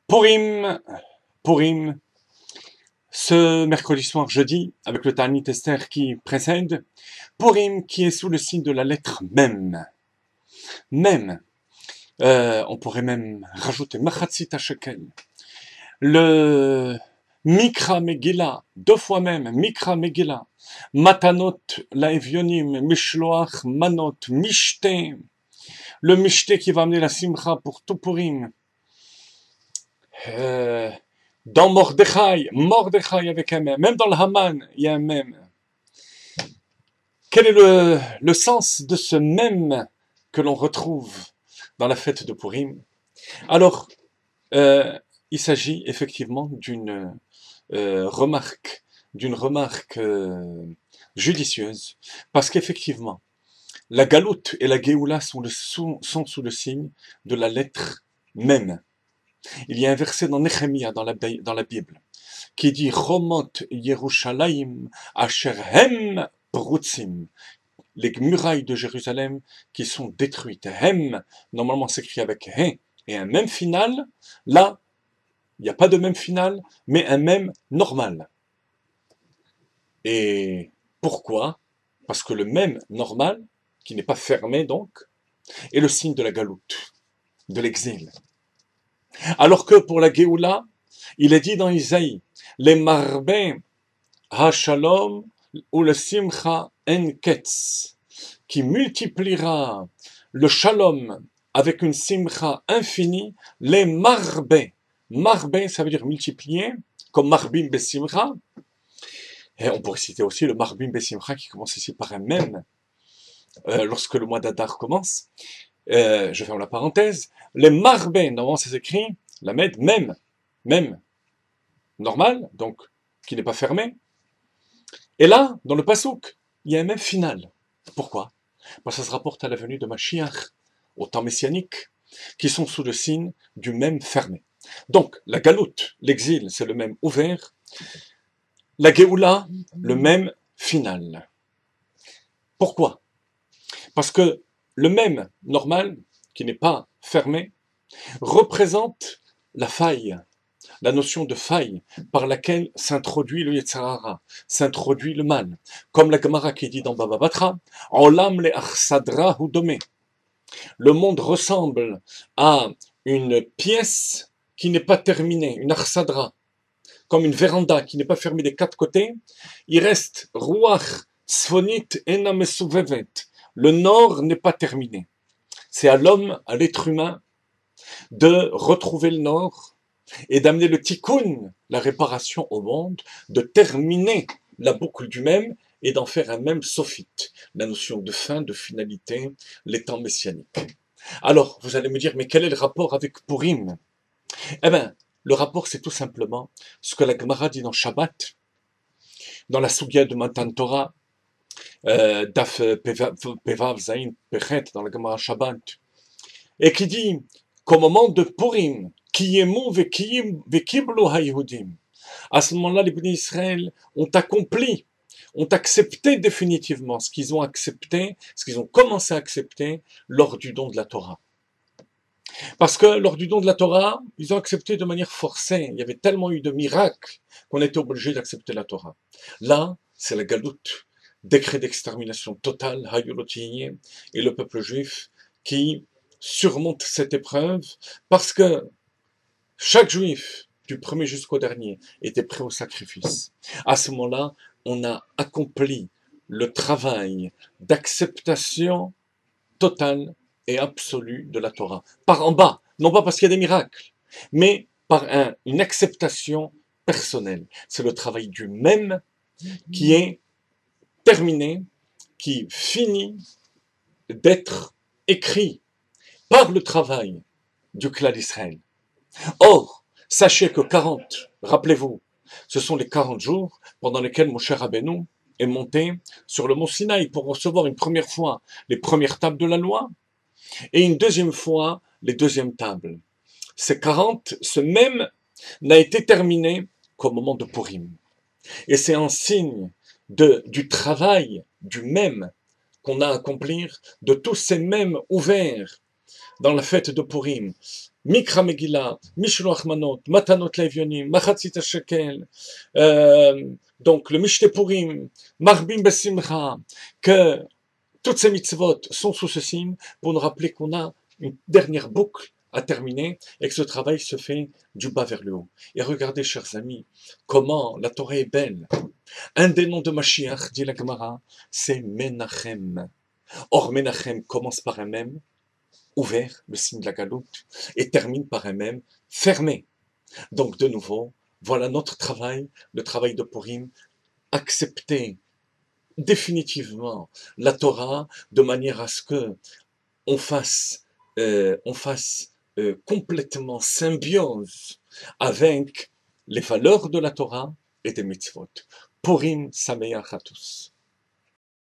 Purim, Purim, ce mercredi soir, jeudi, avec le Ta'anit Esther qui précède, Purim qui est sous le signe de la lettre Mem. Mem, on pourrait même rajouter Machatzit HaShekel. Le Mikra Megillah, deux fois même, Mikra Megillah, Matanot Laevionim, Mishloach Manot, Mishte, le Mishte qui va amener la Simcha pour tout Purim. Dans Mordechai avec un même dans le Haman, il y a un même. Quel est le sens de ce même que l'on retrouve dans la fête de Purim? Alors, il s'agit effectivement d'une remarque judicieuse, parce qu'effectivement, la galoute et la Géoula sont sous le signe de la lettre même. Il y a un verset dans Nehemiah, dans la Bible, qui dit Chomot Yerushalayim asher hem prutzim, les murailles de Jérusalem qui sont détruites. Hem, normalement s'écrit avec he, et un même final. Là, il n'y a pas de même final, mais un même normal. Et pourquoi? Parce que le même normal, qui n'est pas fermé donc, est le signe de la galoute, de l'exil. Alors que pour la Géoula, il est dit dans Isaïe, les marbin ha-shalom ou le simcha en-ketz, qui multipliera le shalom avec une simcha infinie, les marbin. Marbin, ça veut dire multiplier, comme marbim besimcha. Et on pourrait citer aussi le marbim besimcha qui commence ici par un même, lorsque le mois d'Adar commence. Je ferme la parenthèse. Les marbin, normalement ça s'écrit la med, même, normal, donc qui n'est pas fermé. Et là, dans le pasouk, il y a un même final. Pourquoi? Parce que ça se rapporte à la venue de Mashiach, au temps messianique, qui sont sous le signe du même fermé. Donc, la galoute, l'exil, c'est le même ouvert. La Géoula, le même final. Pourquoi? Parce que le même normal, qui n'est pas fermé, représente la faille, la notion de faille par laquelle s'introduit le Yetzer Hara, s'introduit le mal. Comme la Gemara qui dit dans Baba Batra, Olam le Achsadra Hudome. Le monde ressemble à une pièce qui n'est pas terminée, une Achsadra, comme une véranda qui n'est pas fermée des quatre côtés. Il reste Ruach Sfonit Ena Mesuvevet. Le nord n'est pas terminé. C'est à l'homme, à l'être humain, de retrouver le nord et d'amener le tikkun, la réparation au monde, de terminer la boucle du même et d'en faire un même sophite, la notion de fin, de finalité, les temps messianiques. Alors, vous allez me dire, mais quel est le rapport avec Purim? Eh bien, le rapport, c'est tout simplement ce que la Gemara dit dans Shabbat, dans la Sugya de Matan Torah, Daf Pevav Zain Pechet, dans la Gemara Shabbat, et qui dit qu'au moment de Purim, à ce moment-là, les bénis d'Israël ont accompli, ont accepté définitivement ce qu'ils ont accepté, ce qu'ils ont commencé à accepter lors du don de la Torah. Parce que lors du don de la Torah, ils ont accepté de manière forcée. Il y avait tellement eu de miracles qu'on était obligé d'accepter la Torah. Là, c'est la galoute, décret d'extermination totale, et le peuple juif qui surmonte cette épreuve parce que chaque juif, du premier jusqu'au dernier, était prêt au sacrifice. À ce moment-là, on a accompli le travail d'acceptation totale et absolue de la Torah. Par en bas, non pas parce qu'il y a des miracles, mais par une acceptation personnelle. C'est le travail du même qui est terminé, qui finit d'être écrit par le travail du clan d'Israël. Or, sachez que 40, rappelez-vous, ce sont les 40 jours pendant lesquels Moshe Rabbeinu est monté sur le mont Sinaï pour recevoir une première fois les premières tables de la loi et une deuxième fois les deuxièmes tables. Ces 40, ce même n'a été terminé qu'au moment de Purim. Et c'est un signe du travail du même qu'on a à accomplir, de tous ces mêmes ouverts dans la fête de Purim. Mikra Megillah, Mishloach Manot, Matanot Levionim, Machatzit Shekel, donc le Mishte Purim, Marbim Besimcha, que toutes ces mitzvot sont sous ce signe pour nous rappeler qu'on a une dernière boucle à terminer et que ce travail se fait du bas vers le haut. Et regardez, chers amis, comment la Torah est belle. Un des noms de Mashiach, dit la Gemara, c'est Menachem. Or, Menachem commence par un même, ouvert, le signe de la galoute, et termine par un même, fermé. Donc, de nouveau, voilà notre travail, le travail de Purim, accepter définitivement la Torah de manière à ce que on fasse complètement symbiose avec les valeurs de la Torah et des mitzvot. Purim Sameach à tous.